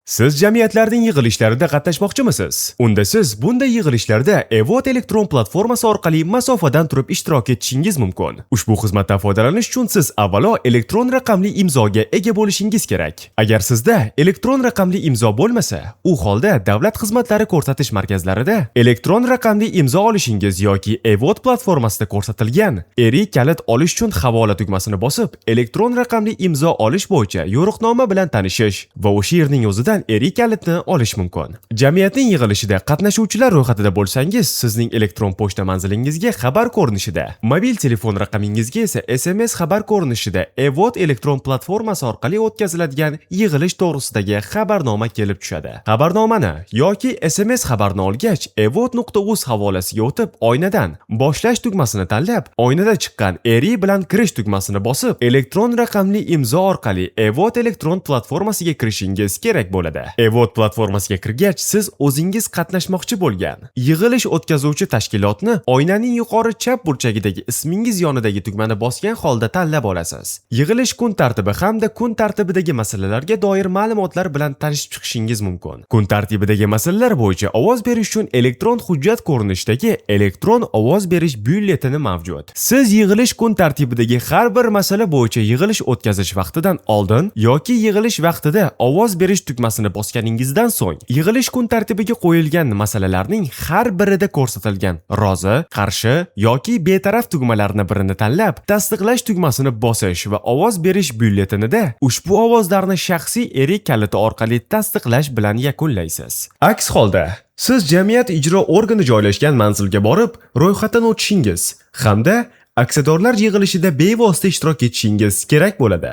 Siz jamiyatlarning yig'ilishlarida qatnashmoqchimisiz? Unda siz bunday yig'ilishlarda Evot elektron platformasi orqali masofadan turib ishtirok etishingiz mumkin. Ushbu xizmatdan foydalanish uchun siz avvalo elektron raqamli imzoga ega bo'lishingiz kerak. Agar sizda elektron raqamli imzo bo'lmasa, u holda davlat xizmatlari ko'rsatish markazlarida elektron raqamli imzo olishingiz yoki Evot platformasida ko'rsatilgan erik kalit olish uchun havola tugmasini bosib, elektron raqamli imzo olish bo'yicha yo'riqnoma bilan tanishish va o'sha yerning o'zida erik kalitni olish mumkin. Jamiyatning yig'ilishida qatnashuvchilar ro'yxatida bo'lsangiz, sizning elektron pochta manzilingizga xabar ko'rinishida, mobil telefon raqamingizga esa SMS xabar ko'rinishida Evot elektron platformasi orqali o'tkaziladigan yig'ilish to'g'risidagi xabarnoma kelib tushadi. Xabarnomani yoki SMS xabarni olgach, evot.uz havolasiga o'tib, oynadan boshlash tugmasini tanlab, oynada chiqqan erik bilan kirish tugmasini bosib, elektron raqamli imzo orqali Evot elektron platformasiga kirishingiz kerak bo'ladi. Evot platformasiga kirgach, siz o'zingiz qatnashmoqchi bo'lgan yig'ilish o'tkazuvchi tashkilotni oynaning yuqori chap burchagidagi ismingiz yonidagi tugmani bosgan holda tanlab olasiz. Yig'ilish kun tartibi hamda kun tartibidagi masalalarga doir ma'lumotlar bilan tanishib chiqishingiz mumkin. Kun tartibidagi masalalar bo'yicha ovoz berish uchun elektron hujjat ko'rinishidagi elektron ovoz berish byulleteni mavjud. Siz yig'ilish kun tartibidagi har bir masala bo'yicha yig'ilish o'tkazish vaqtidan oldin yoki yig'ilish vaqtida ovoz berish tugmasini bosganingizdan so'ng, yig'ilish kun tartibiga qo'yilgan masalalarning har birida ko'rsatilgan rozi, qarshi yoki betaraf tugmalarni birini tanlab, tasdiqlash tugmasini bosish va ovoz berish byulletenida ushbu ovozlarni shaxsiy erik kaliti orqali tasdiqlash bilan yakunlaysiz. Aks holda, siz jamiyat ijro organi joylashgan manzilga borib, ro'yxatdan o'tishingiz hamda aksiyadorlar yig'ilishida bevosita ishtirok etishingiz kerak bo'ladi.